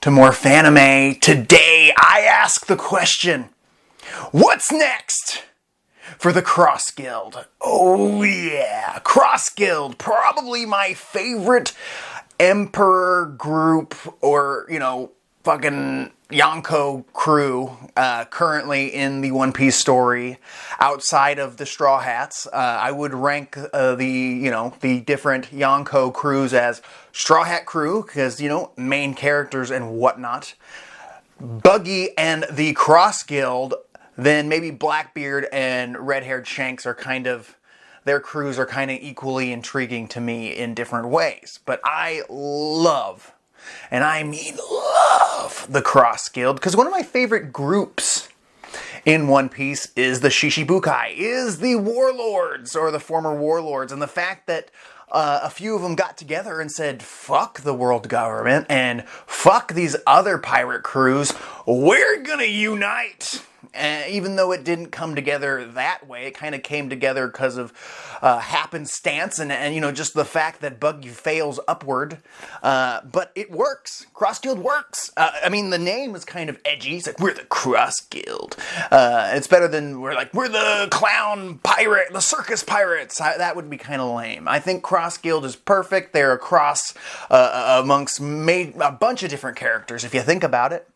to more fanime. Today I ask the question, what's next for the Cross Guild? Oh yeah, Cross Guild, probably my favorite Emperor group, or, fucking Yonko crew currently in the One Piece story. Outside of the Straw Hats, I would rank the different Yonko crews as Straw Hat crew, because, main characters and whatnot. Buggy and the Cross Guild, then maybe Blackbeard and Red-Haired Shanks are their crews are kind of equally intriguing to me in different ways. But I love, and I mean love, the Cross Guild, because one of my favorite groups in One Piece is the Shishibukai, is the Warlords, or the former Warlords, and the fact that a few of them got together and said, fuck the world government, and fuck these other pirate crews, we're gonna unite! Even though it didn't come together that way, it kind of came together because of happenstance and just the fact that Buggy fails upward. But it works. Cross Guild works. The name is kind of edgy. It's like, we're the Cross Guild. It's better than we're the clown pirate, the circus pirates. That would be kind of lame. I think Cross Guild is perfect. They're a cross amongst a bunch of different characters, if you think about it.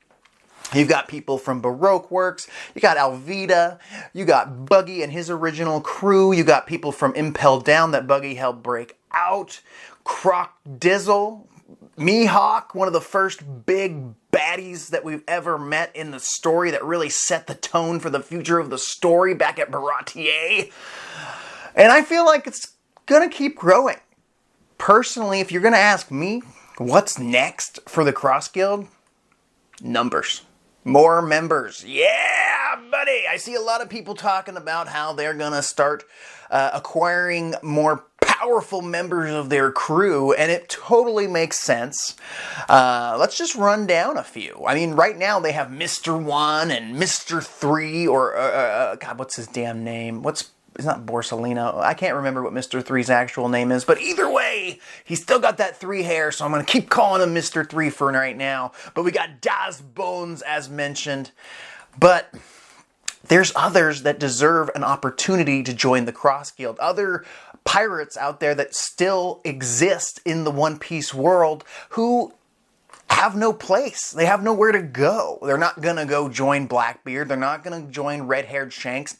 You've got people from Baroque Works, you got Alvida, you got Buggy and his original crew, you got people from Impel Down that Buggy helped break out, Crocodile, Mihawk, one of the first big baddies that we've ever met in the story that really set the tone for the future of the story back at Baratier. And I feel like it's gonna keep growing. Personally, if you're gonna ask me, what's next for the Cross Guild? Numbers. More members. Yeah, buddy. I see a lot of people talking about how they're going to start acquiring more powerful members of their crew, and it totally makes sense. Let's just run down a few. Right now they have Mr. 1 and Mr. 3, or, God, what's his damn name? It's not Borsalino. I can't remember what Mr. 3's actual name is, but either way, he's still got that 3 hair, so I'm going to keep calling him Mr. 3 for right now. But we got Das Bones, as mentioned. But there's others that deserve an opportunity to join the Cross Guild. Other pirates out there that still exist in the One Piece world who have no place. They have nowhere to go. They're not going to go join Blackbeard. They're not going to join Red-Haired Shanks.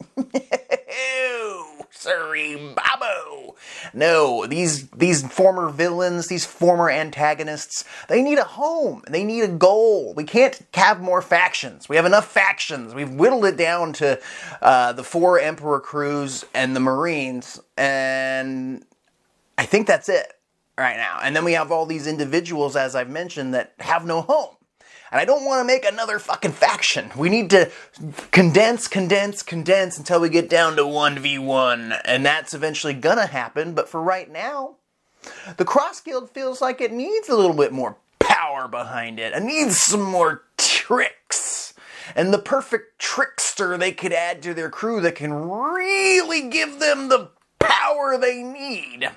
Sorry, Babo. No, these former villains, these former antagonists, they need a home. They need a goal. We can't have more factions. We have enough factions. We've whittled it down to the 4 Emperor crews and the Marines, and I think that's it right now. And then we have all these individuals, as I've mentioned, that have no home. And I don't want to make another fucking faction. We need to condense until we get down to 1v1. And that's eventually gonna happen. But for right now, the Cross Guild feels like it needs a little bit more power behind it. It needs some more tricks. And the perfect trickster they could add to their crew that can really give them the power they need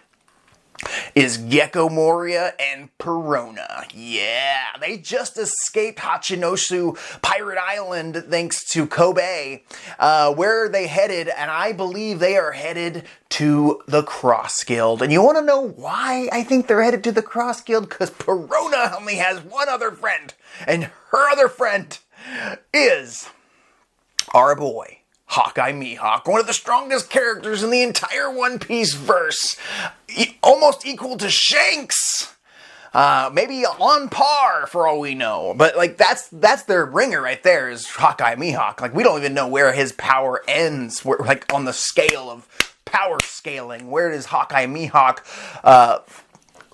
is Gecko Moria and Perona. Yeah, they just escaped Hachinosu Pirate Island thanks to Kobe. Where are they headed? And I believe they are headed to the Cross Guild. And you want to know why I think they're headed to the Cross Guild? Because Perona only has one other friend. And her other friend is our boy, Hawkeye Mihawk, one of the strongest characters in the entire One Piece verse. Almost equal to Shanks. Maybe on par for all we know. But that's their ringer right there, is Hawkeye Mihawk. We don't even know where his power ends. On the scale of power scaling, where does Hawkeye Mihawk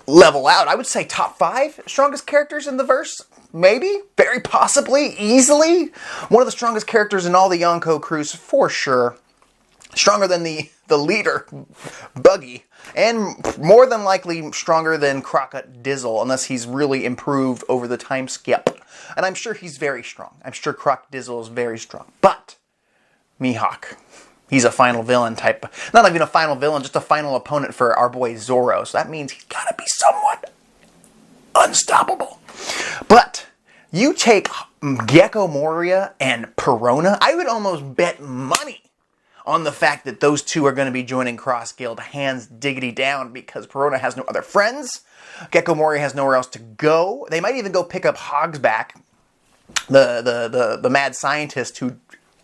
level out? I would say top 5 strongest characters in the verse. Maybe, very possibly, easily. One of the strongest characters in all the Yonko crews, for sure. Stronger than the leader, Buggy. And more than likely stronger than Crocodile, unless he's really improved over the time skip. And I'm sure he's very strong. I'm sure Crocodile is very strong. But Mihawk, he's a final villain type. Not even a final villain, just a final opponent for our boy Zoro. So that means he's got to be somewhat unstoppable. But You take Gecko Moria and Perona, I would almost bet money on the fact that those two are going to be joining Cross Guild hands diggity down, because Perona has no other friends. Gecko Moria has nowhere else to go. They might even go pick up Hogsback, the mad scientist who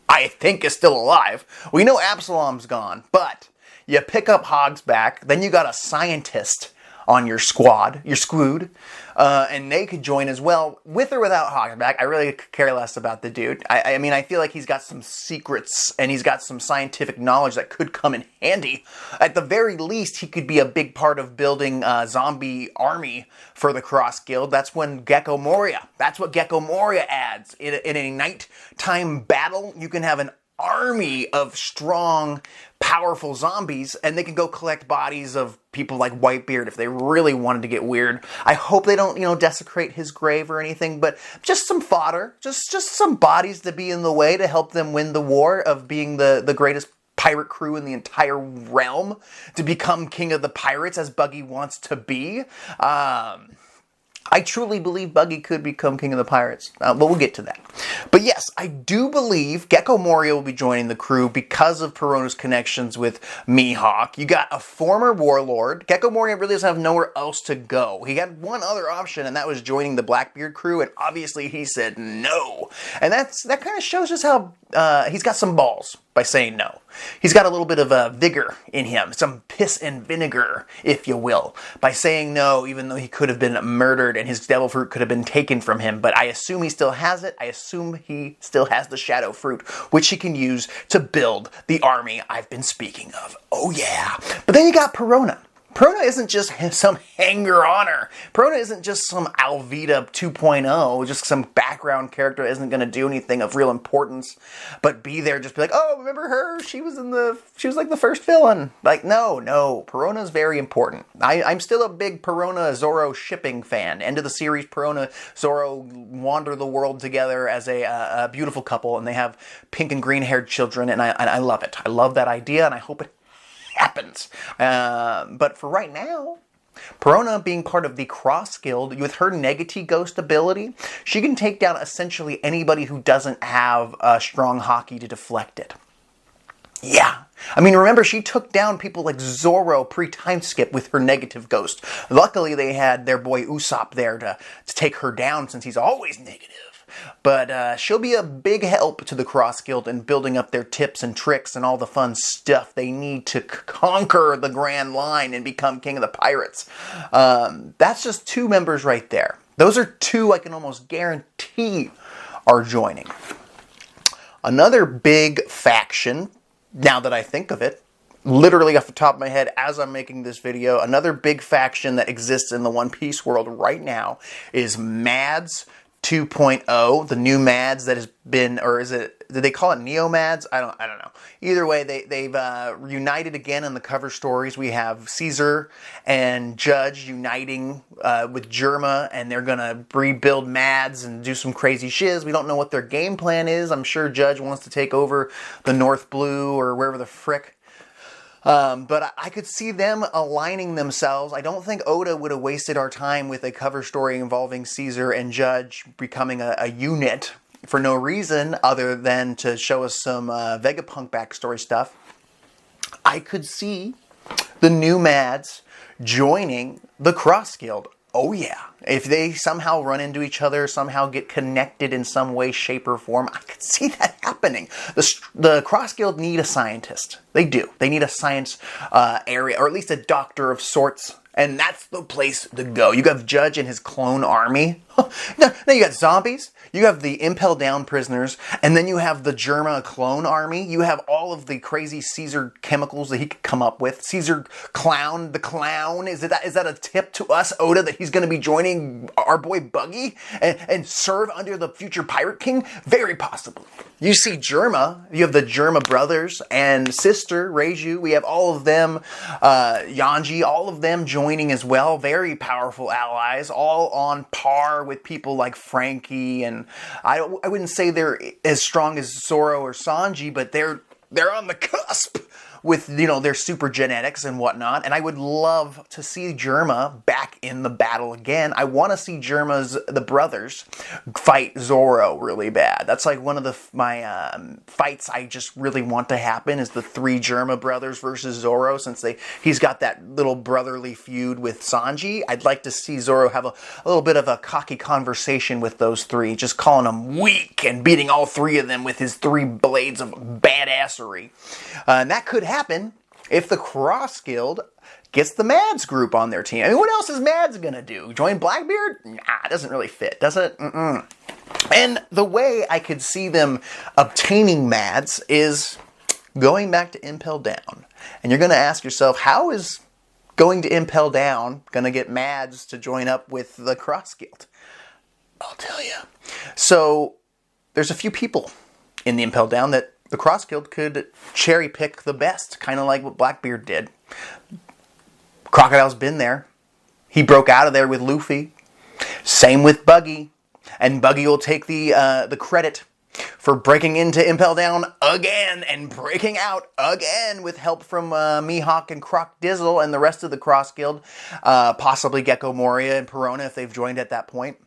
I think is still alive. We know Absalom's gone, but you pick up Hogsback, then you got a scientist on your squad, and they could join as well, with or without Hogsback. I really could care less about the dude. I mean, I feel like he's got some secrets, and he's got some scientific knowledge that could come in handy. At the very least, he could be a big part of building a zombie army for the Cross Guild. That's what Gecko Moria adds. In a nighttime battle, you can have an army of strong, powerful zombies, and they can go collect bodies of people like Whitebeard if they really wanted to get weird. I hope they don't, desecrate his grave or anything, but just some fodder, just some bodies to be in the way to help them win the war of being the greatest pirate crew in the entire realm, to become king of the pirates as Buggy wants to be. I truly believe Buggy could become king of the pirates, but we'll get to that. But yes, I do believe Gecko Moria will be joining the crew because of Perona's connections with Mihawk. You got a former warlord. Gecko Moria really doesn't have nowhere else to go. He had one other option, and that was joining the Blackbeard crew, and obviously he said no. And that kind of shows us how he's got some balls by saying no. He's got a little bit of vigor in him, some piss and vinegar, if you will, by saying no, even though he could have been murdered and his devil fruit could have been taken from him. But I assume he still has it. I assume he still has the shadow fruit, which he can use to build the army I've been speaking of. Oh yeah. But then you got Perona. Perona isn't just some hanger-oner. Perona isn't just some Alvida 2.0, just some background character that isn't going to do anything of real importance, but be there, just be like, oh, remember her? She was like the first villain. Like, no, Perona's very important. I'm still a big Perona-Zoro shipping fan. End of the series, Perona-Zoro wander the world together as a beautiful couple, and they have pink and green-haired children, and I love it. I love that idea, and I hope it happens. But for right now, Perona being part of the Cross Guild, with her Negati Ghost ability, she can take down essentially anybody who doesn't have a strong hockey to deflect it. Yeah. I mean, remember, she took down people like Zoro pre-time skip with her negative ghost. Luckily, they had their boy Usopp there to take her down, since he's always negative. But she'll be a big help to the Cross Guild in building up their tips and tricks and all the fun stuff they need to conquer the Grand Line and become king of the pirates. That's just two members right there. Those are two I can almost guarantee are joining. Another big faction, now that I think of it, literally off the top of my head as I'm making this video, another big faction that exists in the One Piece world right now is Mads 2.0, the new Mads that has been, or did they call it Neo Mads? I don't know. Either way, they've reunited again in the cover stories. We have Caesar and Judge uniting with Germa, and they're gonna rebuild Mads and do some crazy shiz. We don't know what their game plan is. I'm sure Judge wants to take over the North Blue or wherever the frick. But I could see them aligning themselves. I don't think Oda would have wasted our time with a cover story involving Caesar and Judge becoming a unit for no reason other than to show us some Vegapunk backstory stuff. I could see the new Mads joining the Cross Guild. Oh yeah. If they somehow run into each other, somehow get connected in some way, shape, or form, I could see that happening. The Cross Guild need a scientist. They do. They need a science area, or at least a doctor of sorts. And that's the place to go. You got Judge and his clone army. Now you got zombies. You have the Impel Down prisoners. And then you have the Germa clone army. You have all of the crazy Caesar chemicals that he could come up with. Caesar Clown, the clown. Is that a tip to us, Oda, that he's going to be joining our boy Buggy and serve under the future Pirate King? Very possible. You see Germa. You have the Germa brothers and sister, Reiju. We have all of them, Yanji, all of them joining as well. Very powerful allies, all on par with people like Frankie, and I wouldn't say they're as strong as Zoro or Sanji, but they're on the cusp with, you know, their super genetics and whatnot. And I would love to see Germa back in the battle again. I want to see the brothers, fight Zoro really bad. That's like one of my fights I just really want to happen, is the 3 Germa brothers versus Zoro, since he's got that little brotherly feud with Sanji. I'd like to see Zoro have a little bit of a cocky conversation with those 3, just calling them weak and beating all 3 of them with his 3 blades of badassery. And that could happen if the Cross Guild gets the Mads group on their team. I mean, what else is Mads gonna do? Join Blackbeard? Nah, it doesn't really fit, does it? And the way I could see them obtaining Mads is going back to Impel Down. And you're gonna ask yourself, how is going to Impel Down gonna get Mads to join up with the Cross Guild? I'll tell you. So there's a few people in the Impel Down that the Cross Guild could cherry pick the best, kind of like what Blackbeard did. Crocodile's been there. He broke out of there with Luffy. Same with Buggy. And Buggy will take the credit for breaking into Impel Down again and breaking out again with help from Mihawk and Croc Dizzle and the rest of the Cross Guild. Possibly Gecko Moria and Perona if they've joined at that point.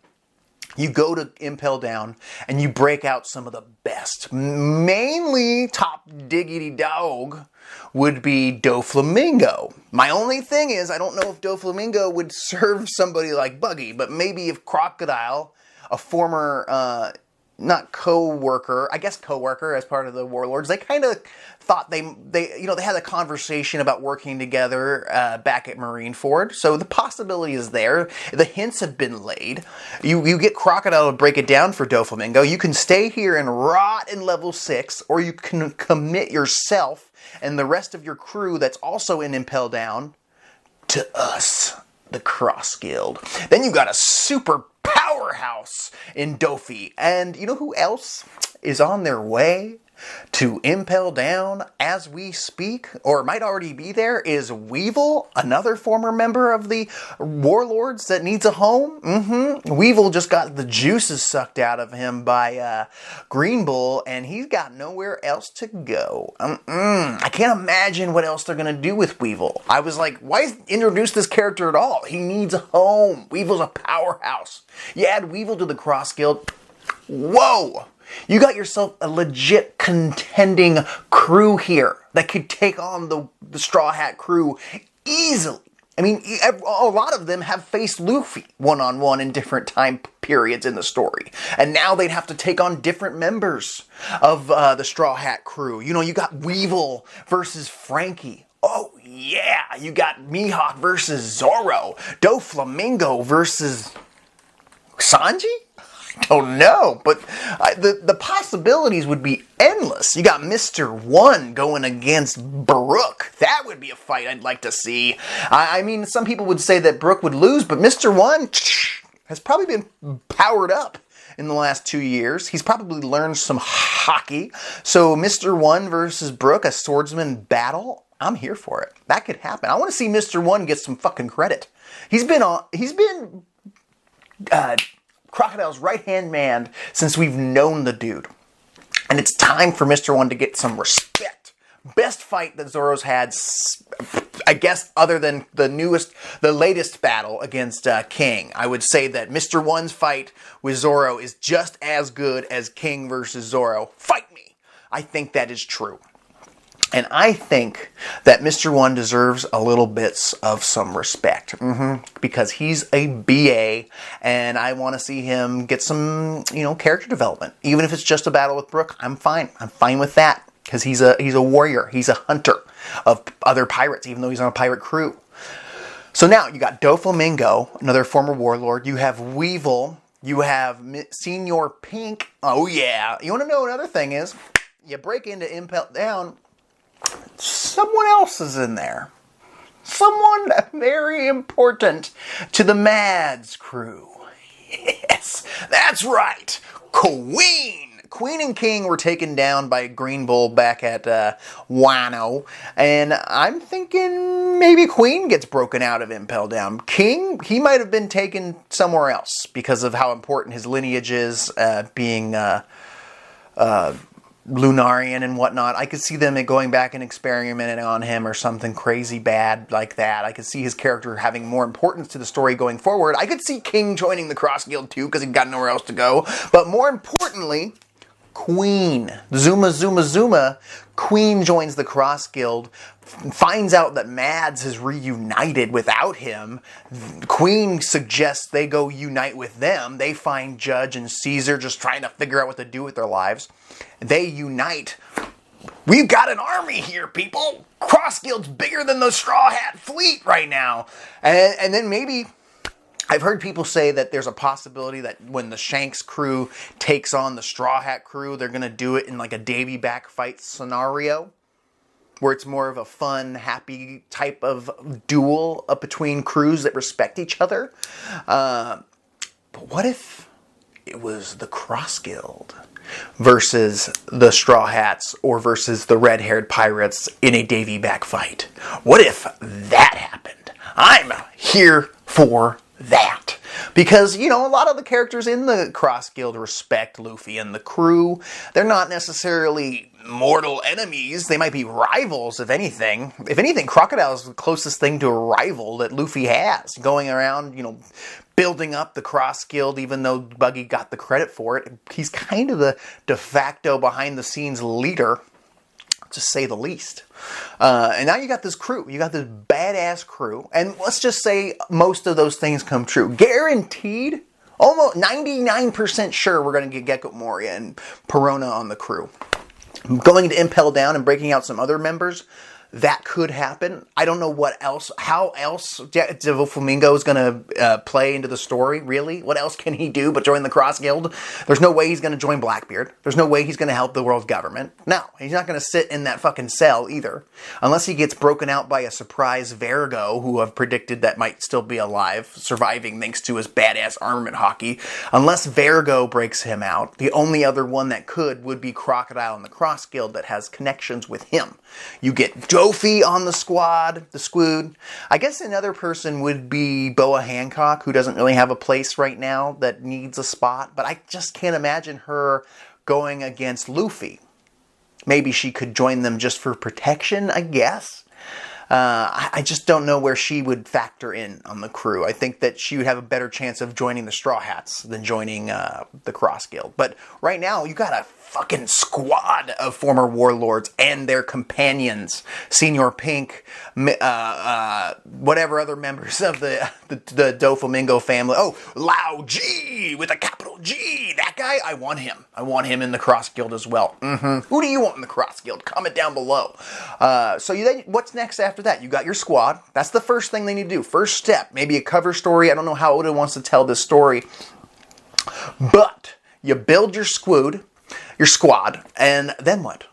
You go to Impel Down and you break out some of the best. Mainly top diggity dog would be Doflamingo. My only thing is, I don't know if Doflamingo would serve somebody like Buggy, but maybe if Crocodile, a former, not co-worker, I guess co-worker as part of the Warlords, they kind of thought they had a conversation about working together back at Marineford. So the possibility is there. The hints have been laid. You get Crocodile to break it down for Doflamingo. You can stay here and rot in level 6, or you can commit yourself and the rest of your crew that's also in Impel Down to us, the Cross Guild. Then you got a super powerhouse in Dofi. And you know who else is on their way to Impel Down as we speak, or might already be there, is Weevil, another former member of the Warlords that needs a home. Weevil just got the juices sucked out of him by Green Bull, and he's got nowhere else to go. I can't imagine what else they're going to do with Weevil. I was like, why introduce this character at all? He needs a home. Weevil's a powerhouse. You add Weevil to the Cross Guild, whoa! You got yourself a legit contending crew here that could take on the Straw Hat crew easily. I mean, a lot of them have faced Luffy one-on-one in different time periods in the story. And now they'd have to take on different members of the Straw Hat crew. You know, you got Weevil versus Frankie. Oh, yeah. You got Mihawk versus Zoro. Doflamingo versus Sanji? I don't know, but the possibilities would be endless. You got Mr. One going against Brook. That would be a fight I'd like to see. I mean, some people would say that Brook would lose, but Mr. One has probably been powered up in the last 2 years. He's probably learned some hockey. So Mr. One versus Brook, a swordsman battle, I'm here for it. That could happen. I want to see Mr. One get some fucking credit. He's been Crocodile's right-hand man since we've known the dude. And it's time for Mr. One to get some respect. Best fight that Zoro's had, I guess, other than the latest battle against King. I would say that Mr. One's fight with Zoro is just as good as King versus Zoro. Fight me! I think that is true. And I think that Mr. One deserves a little bits of some respect. Because he's a BA, and I want to see him get some, character development. Even if it's just a battle with Brook, I'm fine. I'm fine with that. Because he's a warrior. He's a hunter of other pirates, even though he's on a pirate crew. So now, you got Doflamingo, another former warlord. You have Weevil. You have Senior Pink. Oh, yeah. You want to know another thing is, you break into Impel Down, someone else is in there. Someone very important to the Mads crew. Yes, that's right. Queen and King were taken down by Green Bull back at Wano. And I'm thinking maybe Queen gets broken out of Impel Down. King, he might have been taken somewhere else because of how important his lineage is, being Lunarian and whatnot. I could see them going back and experimenting on him or something crazy bad like that. I could see his character having more importance to the story going forward. I could see King joining the Cross Guild too because he got nowhere else to go. But more importantly, Queen. Zuma. Queen joins the Cross Guild, finds out that Mads has reunited without him. Queen suggests they go unite with them. They find Judge and Caesar just trying to figure out what to do with their lives. They unite. We've got an army here, people. Cross Guild's bigger than the Straw Hat fleet right now. And then maybe... I've heard people say that there's a possibility that when the Shanks crew takes on the Straw Hat crew, they're going to do it in like a Davy back fight scenario, where it's more of a fun, happy type of duel up between crews that respect each other. But what if it was the Cross Guild versus the Straw Hats or versus the red-haired pirates in a Davy back fight? What if that happened? I'm here for that. Because, you know, a lot of the characters in the Cross Guild respect Luffy and the crew. They're not necessarily mortal enemies. They might be rivals, if anything. If anything, Crocodile is the closest thing to a rival that Luffy has. Going around, you know, building up the Cross Guild, even though Buggy got the credit for it. He's kind of the de facto behind-the-scenes leader, to say the least. And now you got this crew. You got this badass crew. And let's just say most of those things come true. Guaranteed, almost 99% sure we're going to get Gecko Moria and Perona on the crew. Going to Impel Down and breaking out some other members, that could happen. I don't know what else, how else Doflamingo is going to play into the story, really. What else can he do but join the Cross Guild? There's no way he's going to join Blackbeard. There's no way he's going to help the world government. No, he's not going to sit in that fucking cell either. Unless he gets broken out by a surprise Vergo, who I've predicted that might still be alive, surviving thanks to his badass armament hockey. Unless Vergo breaks him out, the only other one that could would be Crocodile and the Cross Guild that has connections with him. You get Dofi on the squad. I guess another person would be Boa Hancock, who doesn't really have a place right now that needs a spot. But I just can't imagine her going against Luffy. Maybe she could join them just for protection, I guess. I just don't know where she would factor in on the crew. I think that she would have a better chance of joining the Straw Hats than joining the Cross Guild. But right now, you got a fucking squad of former warlords and their companions. Senor Pink, whatever other members of the Doflamingo family. Oh, Lao G with a capital G. That guy, I want him. I want him in the Cross Guild as well. Who do you want in the Cross Guild? Comment down below. What's next after that? You got your squad. That's the first thing they need to do. First step. Maybe a cover story. I don't know how Oda wants to tell this story. But you build your squad, and then what?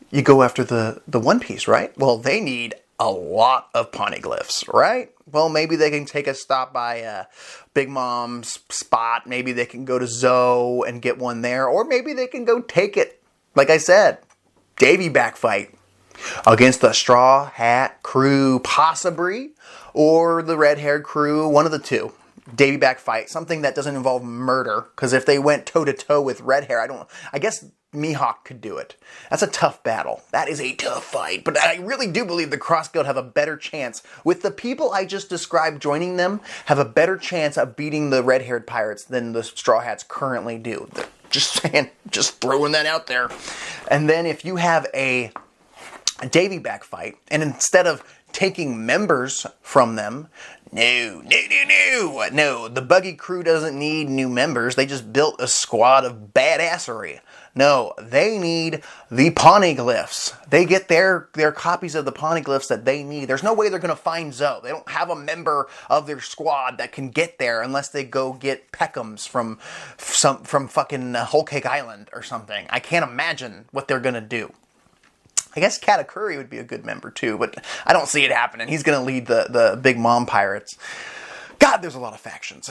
You go after the One Piece, right? Well, they need a lot of poneglyphs, right? Well, maybe they can take a stop by Big Mom's spot. Maybe they can go to Zoe and get one there. Or maybe they can go take it, like I said, Davy back fight against the Straw Hat crew, possibly, or the red-haired crew, one of the two. Davy back fight, something that doesn't involve murder, because if they went toe-to-toe with red hair, I guess Mihawk could do it. That's a tough battle. That is a tough fight, but I really do believe the Cross Guild have a better chance, with the people I just described joining them, have a better chance of beating the red-haired pirates than the Straw Hats currently do. Just saying, just throwing that out there. And then if you have a Davy back fight, and instead of taking members from them, no, the Buggy crew doesn't need new members. They just built a squad of badassery. No, they need the poneglyphs. They get their copies of the poneglyphs that they need. There's no way they're going to find Zoe. They don't have a member of their squad that can get there unless they go get Peckhams from fucking Whole Cake Island or something. I can't imagine what they're going to do. I guess Katakuri would be a good member too, but I don't see it happening. He's going to lead the Big Mom Pirates. God, there's a lot of factions.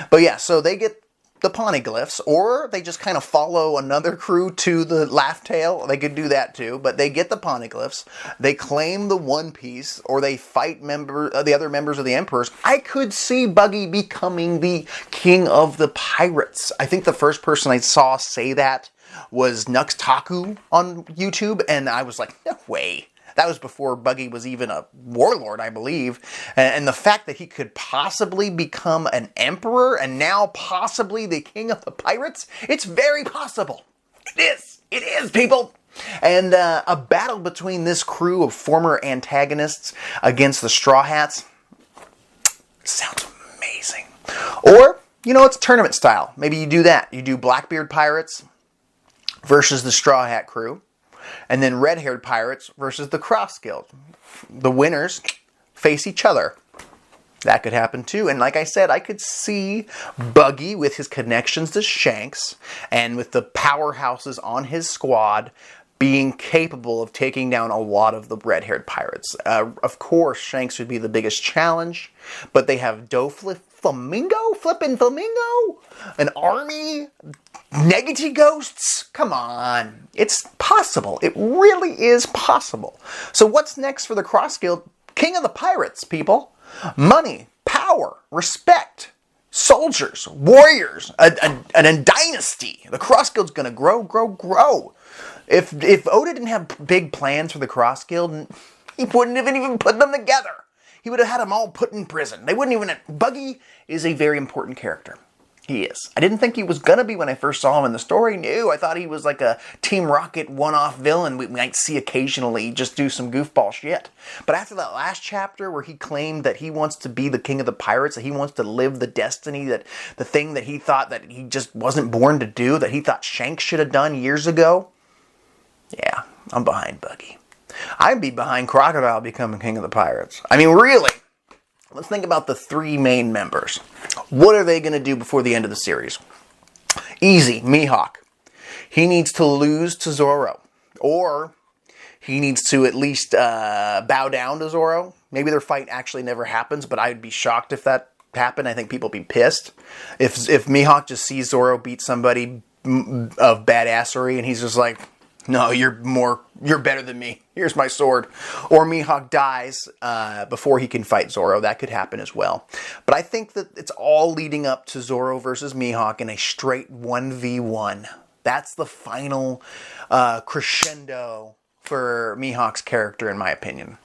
But yeah, so they get the poneglyphs, or they just kind of follow another crew to the Laugh Tale. They could do that too, but they get the poneglyphs. They claim the One Piece, or they fight the other members of the Emperors. I could see Buggy becoming the king of the pirates. I think the first person I saw say that was Nux Taku on YouTube, and I was like, no way. That was before Buggy was even a warlord, I believe. And the fact that he could possibly become an emperor and now possibly the king of the pirates, it's very possible. It is. It is, people. And a battle between this crew of former antagonists against the Straw Hats sounds amazing. Or, you know, it's tournament style. Maybe you do that. You do Blackbeard pirates versus the Straw Hat crew. And then red-haired pirates versus the Cross Guild. The winners face each other. That could happen too. And like I said, I could see Buggy with his connections to Shanks and with the powerhouses on his squad being capable of taking down a lot of the red-haired pirates. Of course, Shanks would be the biggest challenge, but they have Flippin' Flamingo, an army, Negati ghosts. Come on, it's possible. It really is possible. So what's next for the Cross Guild? King of the Pirates, people. Money, power, respect, soldiers, warriors, a dynasty. The Cross Guild's gonna grow, grow, grow. If Oda didn't have big plans for the Cross Guild, he wouldn't have even put them together. He would have had them all put in prison. They wouldn't even... Buggy is a very important character. He is. I didn't think he was going to be when I first saw him in the story. No, I thought he was like a Team Rocket one-off villain we might see occasionally just do some goofball shit. But after that last chapter where he claimed that he wants to be the king of the pirates, that he wants to live the destiny, that the thing that he thought that he just wasn't born to do, that he thought Shanks should have done years ago, yeah, I'm behind Buggy. I'd be behind Crocodile becoming king of the pirates. I mean, really. Let's think about the three main members. What are they going to do before the end of the series? Easy, Mihawk. He needs to lose to Zoro. Or he needs to at least bow down to Zoro. Maybe their fight actually never happens, but I'd be shocked if that happened. I think people would be pissed. If Mihawk just sees Zoro beat somebody of badassery and he's just like, no, you're better than me. Here's my sword. Or Mihawk dies before he can fight Zoro. That could happen as well. But I think that it's all leading up to Zoro versus Mihawk in a straight 1v1. That's the final crescendo for Mihawk's character, in my opinion.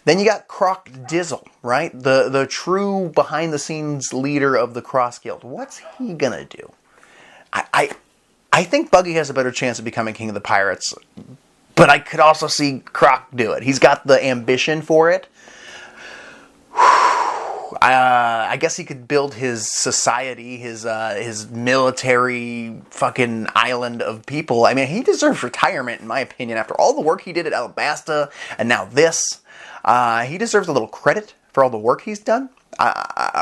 Then you got Croc Dizzle, right? The true behind-the-scenes leader of the Cross Guild. What's he gonna do? I think Buggy has a better chance of becoming king of the pirates, but I could also see Croc do it. He's got the ambition for it. I guess he could build his society, his military fucking island of people. I mean, he deserves retirement, in my opinion, after all the work he did at Alabasta, and now this. He deserves a little credit for all the work he's done.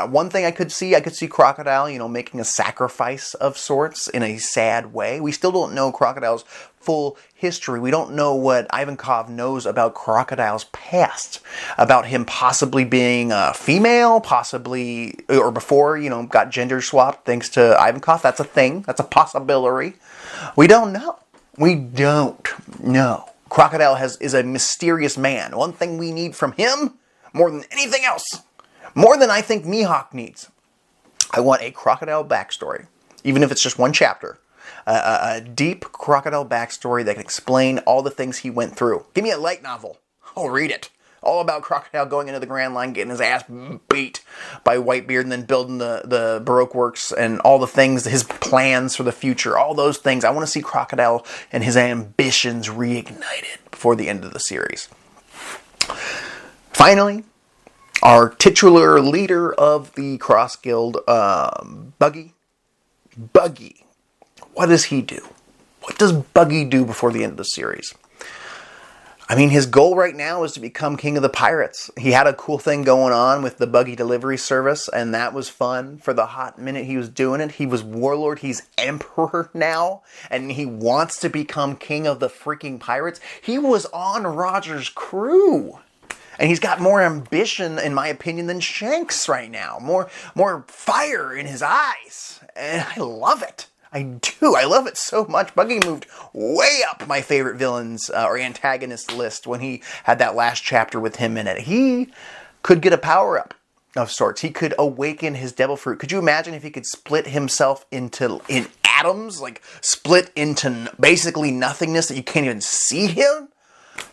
One thing I could see Crocodile, making a sacrifice of sorts in a sad way. We still don't know Crocodile's full history. We don't know what Ivankov knows about Crocodile's past, about him possibly being a female, possibly, or before, got gender swapped thanks to Ivankov. That's a thing. That's a possibility. We don't know. We don't know. Crocodile is a mysterious man. One thing we need from him, more than anything else, more than I think Mihawk needs, I want a Crocodile backstory, even if it's just one chapter. A deep Crocodile backstory that can explain all the things he went through. Give me a light novel. I'll read it. All about Crocodile going into the Grand Line, getting his ass beat by Whitebeard, and then building the Baroque Works and all the things, his plans for the future, all those things. I want to see Crocodile and his ambitions reignited before the end of the series. Finally, our titular leader of the Cross Guild, Buggy. Buggy. What does he do? What does Buggy do before the end of the series? I mean, his goal right now is to become king of the pirates. He had a cool thing going on with the Buggy delivery service, and that was fun for the hot minute he was doing it. He was warlord. He's emperor now, and he wants to become king of the freaking pirates. He was on Roger's crew. And he's got more ambition, in my opinion, than Shanks right now. More fire in his eyes. And I love it. I do. I love it so much. Buggy moved way up my favorite villains or antagonist list when he had that last chapter with him in it. He could get a power-up. of sorts. He could awaken his devil fruit. Could you imagine if he could split himself in atoms, like split into basically nothingness that you can't even see him?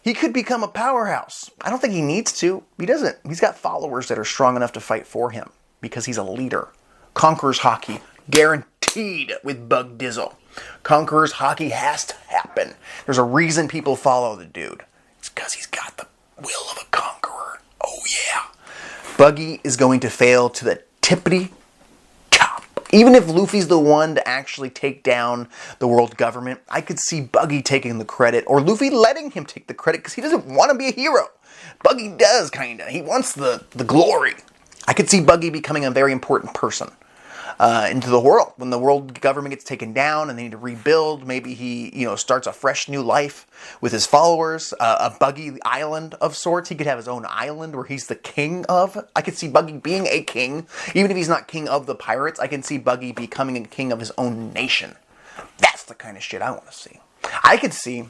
He could become a powerhouse. I don't think he needs to. He doesn't. He's got followers that are strong enough to fight for him because he's a leader. Conqueror's Hockey, guaranteed with Bug Dizzle. Conqueror's Hockey has to happen. There's a reason people follow the dude. It's because he's got the will of a conqueror. Oh yeah. Buggy is going to fail to the tippity top. Even if Luffy's the one to actually take down the world government, I could see Buggy taking the credit, or Luffy letting him take the credit because he doesn't want to be a hero. Buggy does, kinda. He wants the glory. I could see Buggy becoming a very important person into the world. When the world government gets taken down and they need to rebuild, maybe he, starts a fresh new life with his followers, a Buggy island of sorts. He could have his own island where he's the king of. I could see Buggy being a king. Even if he's not king of the pirates, I can see Buggy becoming a king of his own nation. That's the kind of shit I want to see. I could see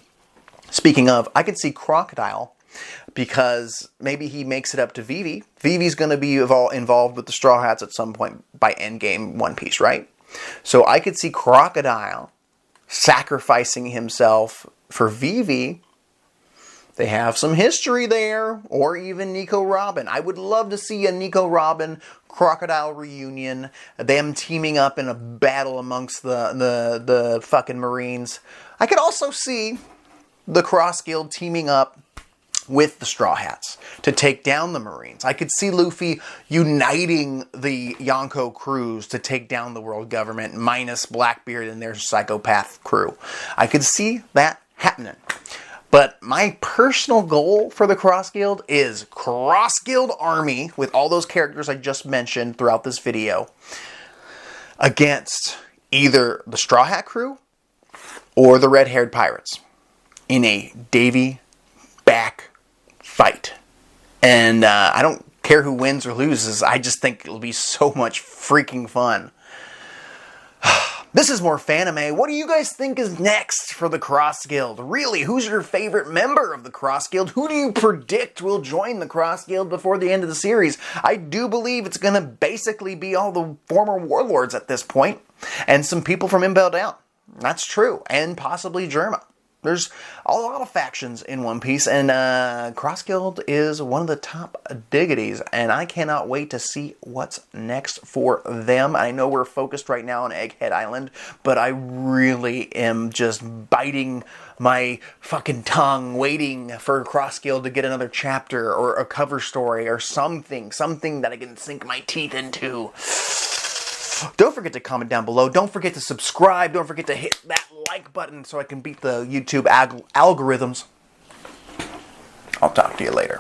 Crocodile, because maybe he makes it up to Vivi. Vivi's going to be involved with the Straw Hats at some point by Endgame One Piece, right? So I could see Crocodile sacrificing himself for Vivi. They have some history there, or even Nico Robin. I would love to see a Nico Robin Crocodile reunion, them teaming up in a battle amongst the fucking Marines. I could also see the Cross Guild teaming up with the Straw Hats to take down the Marines. I could see Luffy uniting the Yonko crews to take down the world government, minus Blackbeard and their psychopath crew. I could see that happening. But my personal goal for the Cross Guild is Cross Guild Army, with all those characters I just mentioned throughout this video, against either the Straw Hat crew or the red-haired pirates in a Davy back fight. And I don't care who wins or loses. I just think it'll be so much freaking fun. This is more Fanime. What do you guys think is next for the Cross Guild? Really, who's your favorite member of the Cross Guild? Who do you predict will join the Cross Guild before the end of the series? I do believe it's going to basically be all the former warlords at this point, and some people from Impel Down. That's true, and possibly Germa. There's a lot of factions in One Piece, and Cross Guild is one of the top diggities, and I cannot wait to see what's next for them. I know we're focused right now on Egghead Island, but I really am just biting my fucking tongue, waiting for Cross Guild to get another chapter, or a cover story, or something that I can sink my teeth into. Don't forget to comment down below. Don't forget to subscribe. Don't forget to hit that like button so I can beat the YouTube algorithms. I'll talk to you later.